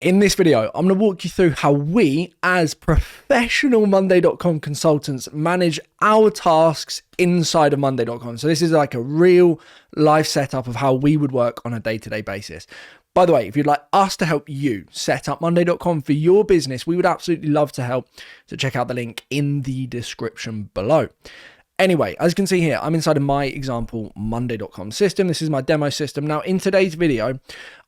In this video, I'm going to walk you through how we, as professional Monday.com consultants, manage our tasks inside of Monday.com. So this is like a real life setup of how we would work on a day-to-day basis. By the way, if you'd like us to help you set up Monday.com for your business, we would absolutely love to help. So check out the link in the description below. Anyway, as you can see here, I'm inside of my example Monday.com system. This is my demo system. Now, in today's video,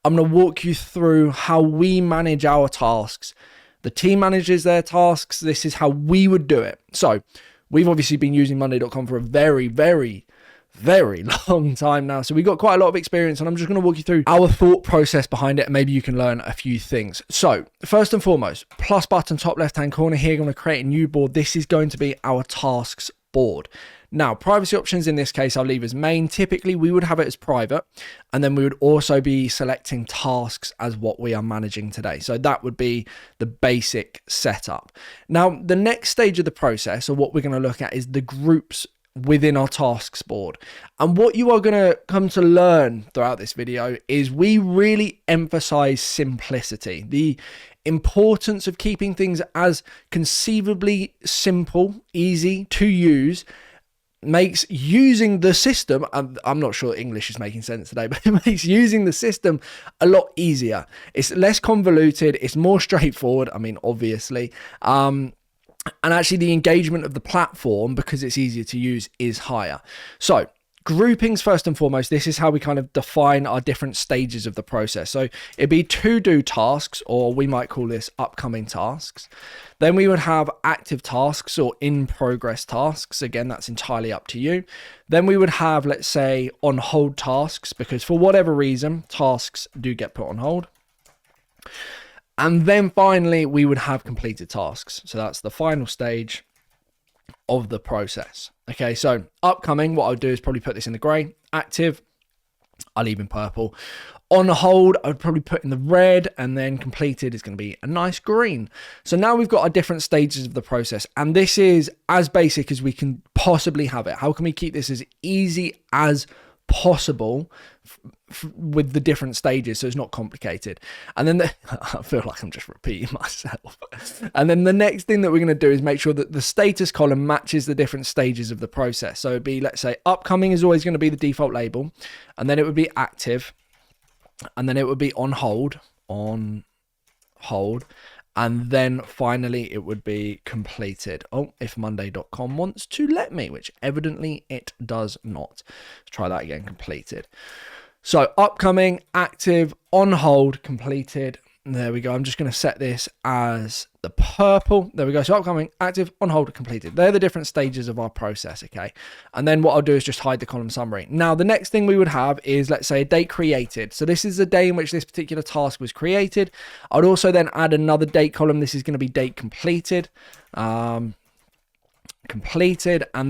I'm going to walk you through how we manage our tasks. The team manages their tasks. This is how we would do it. So we've obviously been using Monday.com for a very, very long time now. So we've got quite a lot of experience, and I'm just going to walk you through our thought process behind it. And maybe you can learn a few things. So first and foremost, plus button top left-hand corner here, I'm going to create a new board. This is going to be our tasks board. Now, privacy options in this case, I'll leave as main. Typically, we would have it as private, and then we would also be selecting tasks as what we are managing today. So that would be the basic setup. Now, the next stage of the process, or what we're going to look at, is the groups within our tasks board. And what you are going to come to learn throughout this video is we really emphasize simplicity. The importance of keeping things as conceivably simple, easy to use, makes using the system, I'm not sure English is making sense today, but it makes using the system a lot easier. It's less convoluted, it's more straightforward, I mean, obviously, and actually the engagement of the platform, because it's easier to use, is higher. So groupings, first and foremost, this is how we kind of define our different stages of the process. So it'd be to-do tasks, or we might call this upcoming tasks. Then we would have active tasks or in-progress tasks. Again, that's entirely up to you. Then we would have, let's say, on-hold tasks, because for whatever reason, tasks do get put on hold. And then finally, we would have completed tasks. So that's the final stage of the process. Okay, so upcoming, what I'll do is probably put this in the gray. Active, I'll leave in purple. On hold, I would probably put in the red, and then completed is going to be a nice green. So now we've got our different stages of the process, and this is as basic as we can possibly have it. How can we keep this as easy as possible with the different stages so it's not complicated? And then I feel like I'm just repeating myself. And then the next thing that we're going to do is make sure that the status column matches the different stages of the process. So it'd be, let's say, upcoming is always going to be the default label, and then it would be active, and then it would be on hold, and then finally it would be completed. Oh, if Monday.com wants to let me, which evidently it does not. Let's try that again. Completed. So upcoming, active, on hold, completed. There we go. I'm just going to set this as the purple. There we go. So upcoming, active, on hold, completed. They're the different stages of our process, okay? And then what I'll do is just hide the column summary. Now, the next thing we would have is, let's say, a date created. So this is the day in which this particular task was created. I'd also then add another date column. This is going to be date completed. And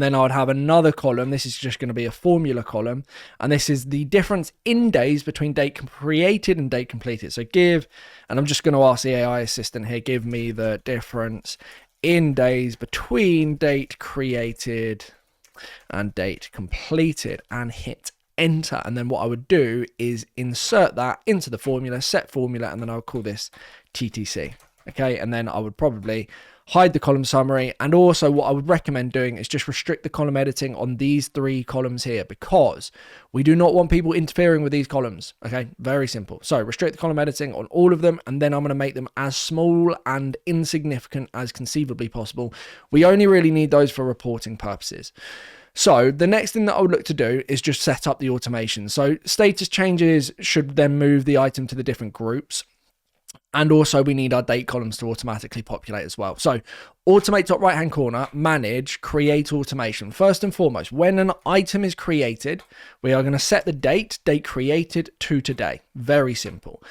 then I would have another column. This is just going to be a formula column, and this is the difference in days between date created and date completed. So and I'm just going to ask the AI assistant here, give me the difference in days between date created and date completed, and hit enter. And then what I would do is insert that into the formula, set formula, and then I'll call this TTC. Okay, and then I would probably hide the column summary. And also what I would recommend doing is just restrict the column editing on these three columns here, because we do not want people interfering with these columns. Okay, very simple. So restrict the column editing on all of them, and then I'm going to make them as small and insignificant as conceivably possible. We only really need those for reporting purposes. So the next thing that I would look to do is just set up the automation. So status changes should then move the item to the different groups. And also we need our date columns to automatically populate as well. So automate top right hand corner, manage, create automation. First and foremost, when an item is created, we are going to set the date created to today. Very simple.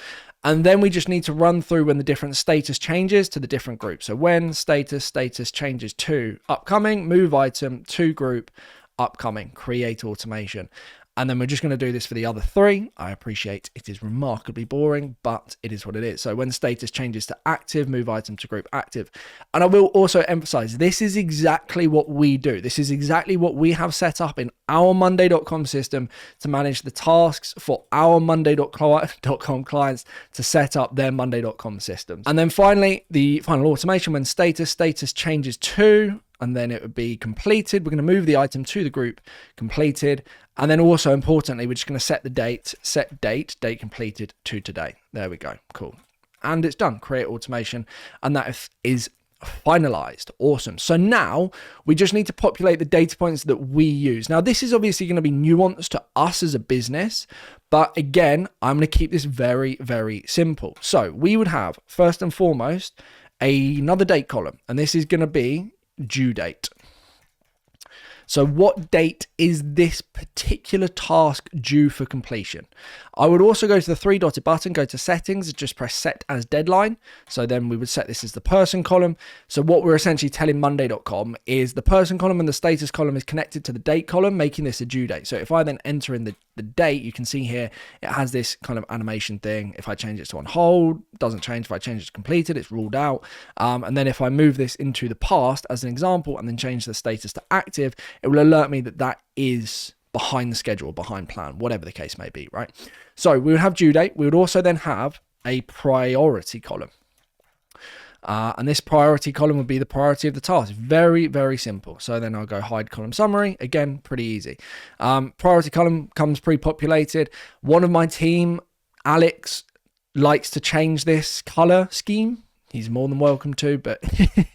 And then we just need to run through when the different status changes to the different groups. So when status changes to upcoming, move item to group, upcoming, create automation. And then we're just going to do this for the other 3. I appreciate it is remarkably boring, but it is what it is. So when status changes to active, move item to group active. And I will also emphasize, this is exactly what we do. This is exactly what we have set up in our Monday.com system to manage the tasks for our Monday.com clients to set up their Monday.com systems. And then finally, the final automation, when status changes to, and then it would be completed. We're going to move the item to the group completed. And then also importantly, we're just going to set the date, date completed to today. There we go. Cool. And it's done. Create automation. And that is finalized. Awesome. So now we just need to populate the data points that we use. Now, this is obviously going to be nuanced to us as a business, but again, I'm going to keep this very, very simple. So we would have first and foremost another date column, and this is going to be due date. So what date is this particular task due for completion? I would also go to the 3-dotted button, go to settings, and just press set as deadline. So then we would set this as the person column. So what we're essentially telling Monday.com is the person column and the status column is connected to the date column, making this a due date. So if I then enter in the date, you can see here, it has this kind of animation thing. If I change it to on hold, doesn't change. If I change it to completed, it's ruled out. And then if I move this into the past as an example, and then change the status to active, it will alert me that that is behind the schedule, behind plan, whatever the case may be, right? So we would have due date. We would also then have a priority column. And this priority column would be the priority of the task. Very, very simple. So then I'll go hide column summary. Again, pretty easy. Priority column comes pre-populated. One of my team, Alex, likes to change this color scheme. He's more than welcome to, but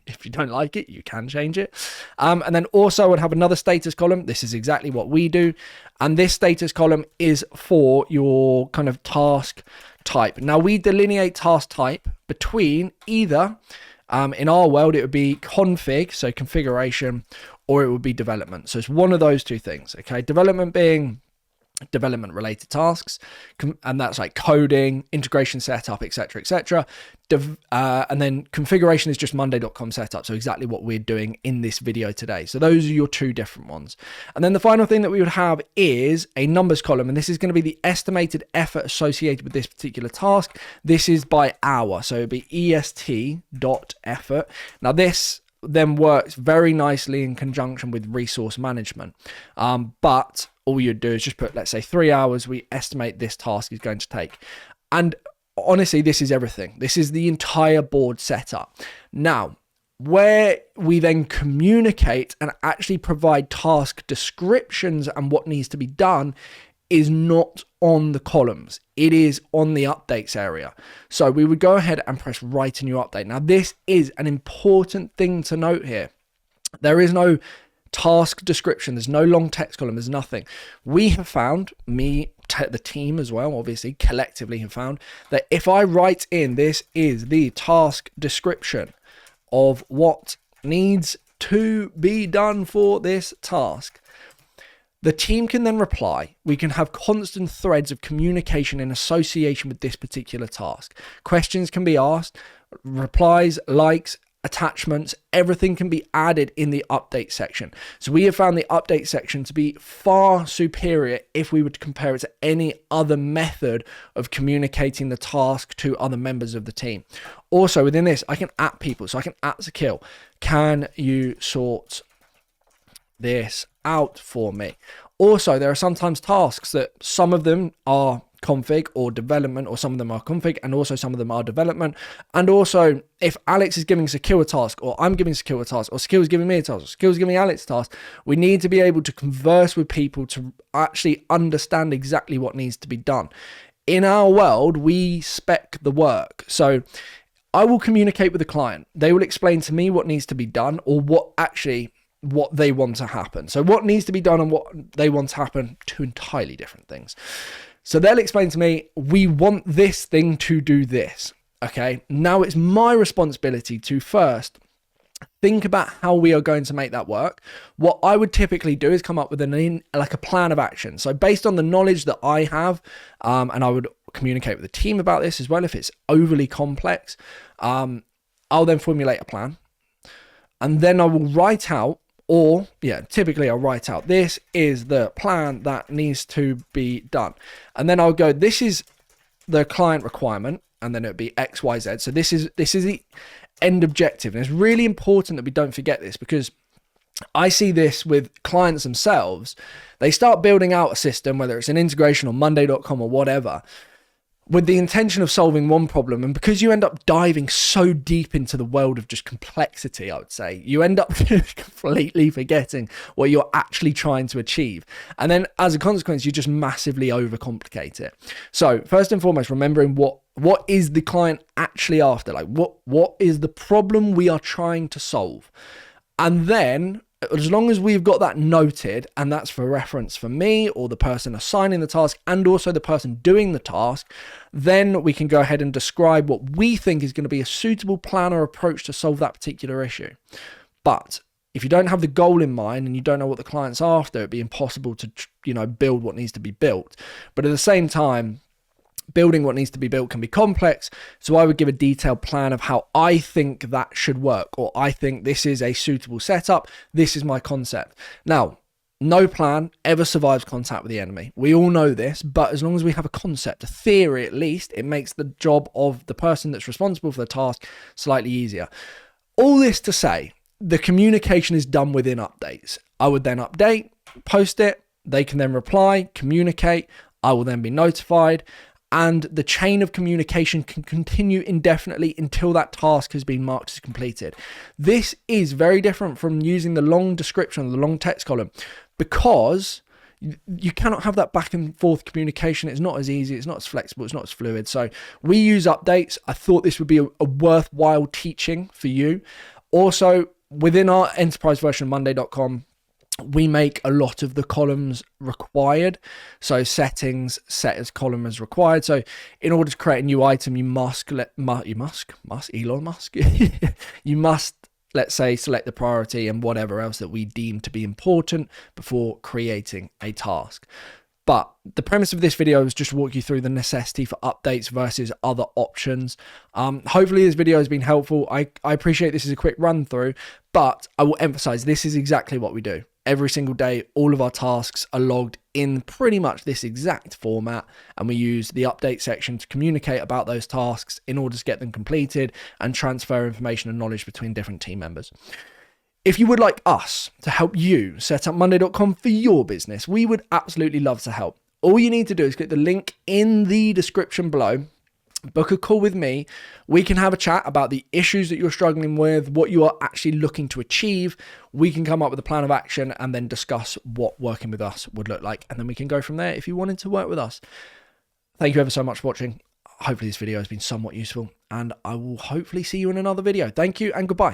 if you don't like it, you can change it. And then also I would have another status column. This is exactly what we do. And this status column is for your kind of task type. Now we delineate task type between either, in our world, it would be config, so configuration, or it would be development. So it's one of those two things, okay? Development being development related tasks, and that's like coding, integration setup, etc. And then configuration is just Monday.com setup, so exactly what we're doing in this video today. So those are your 2 different ones. And then the final thing that we would have is a numbers column, and this is going to be the estimated effort associated with this particular task. This is by hour, so it'd be est.effort. Now this then works very nicely in conjunction with resource management, but all you'd do is just put, let's say 3 hours we estimate this task is going to take. And honestly, this is everything. This is the entire board setup. Now, where we then communicate and actually provide task descriptions and what needs to be done is not on the columns. It is on the updates area. So we would go ahead and press write a new update. Now, this is an important thing to note here. There is no task description. There's no long text column. There's nothing. We have found, the team as well, obviously, collectively have found that if I write in, this is the task description of what needs to be done for this task, the team can then reply. We can have constant threads of communication in association with this particular task. Questions can be asked, replies, likes, attachments, everything can be added in the update section. So we have found the update section to be far superior if we were to compare it to any other method of communicating the task to other members of the team. Also within this, I can at people. So I can at Zakil. Can you sort this out for me? Also, there are sometimes tasks that some of them are config or development, or some of them are config and also some of them are development. And also, if Alex is giving Zakil a task, or I'm giving Zakil a task, or Zakil is giving me a task, or Zakil is giving Alex a task, we need to be able to converse with people to actually understand exactly what needs to be done. In our world, we spec the work. So I will communicate with the client. They will explain to me what needs to be done, or what they want to happen. So what needs to be done and what they want to happen, 2 entirely different things. So they'll explain to me, we want this thing to do this. Okay. Now it's my responsibility to first think about how we are going to make that work. What I would typically do is come up with a plan of action. So based on the knowledge that I have, and I would communicate with the team about this as well, if it's overly complex, I'll then formulate a plan. And then I will write out Or, yeah, typically I'll write out, this is the plan that needs to be done. And then I'll go, this is the client requirement, and then it'll be X, Y, Z. So this is the end objective. And it's really important that we don't forget this, because I see this with clients themselves. They start building out a system, whether it's an integration on Monday.com or whatever, with the intention of solving one problem. And because you end up diving so deep into the world of just complexity, I would say, you end up completely forgetting what you're actually trying to achieve. And then as a consequence, you just massively overcomplicate it. So first and foremost, remembering what is the client actually after? Like what is the problem we are trying to solve? And then, as long as we've got that noted, and that's for reference for me or the person assigning the task and also the person doing the task, then we can go ahead and describe what we think is going to be a suitable plan or approach to solve that particular issue. But if you don't have the goal in mind and you don't know what the client's after, it'd be impossible to, build what needs to be built. But at the same time, building what needs to be built can be complex. So I would give a detailed plan of how I think that should work, or I think this is a suitable setup. This is my concept. Now, no plan ever survives contact with the enemy. We all know this, but as long as we have a concept, a theory at least, it makes the job of the person that's responsible for the task slightly easier. All this to say, the communication is done within updates. I would then update, post it, they can then reply, communicate, I will then be notified, and the chain of communication can continue indefinitely until that task has been marked as completed. This is very different from using the long description, the long text column, because you cannot have that back and forth communication. It's not as easy, it's not as flexible, it's not as fluid. So we use updates. I thought this would be a worthwhile teaching for you. Also, within our enterprise version of Monday.com, we make a lot of the columns required. So settings set as column as required. So in order to create a new item, you must, let's say, select the priority and whatever else that we deem to be important before creating a task. But the premise of this video is just to walk you through the necessity for updates versus other options. Hopefully this video has been helpful. I appreciate this is a quick run through, but I will emphasize this is exactly what we do. Every single day, all of our tasks are logged in pretty much this exact format, and we use the update section to communicate about those tasks in order to get them completed and transfer information and knowledge between different team members. If you would like us to help you set up Monday.com for your business, we would absolutely love to help. All you need to do is click the link in the description below. Book a call with me. We can have a chat about the issues that you're struggling with, what you are actually looking to achieve. We can come up with a plan of action and then discuss what working with us would look like. And then we can go from there if you wanted to work with us. Thank you ever so much for watching. Hopefully this video has been somewhat useful, and I will hopefully see you in another video. Thank you and goodbye.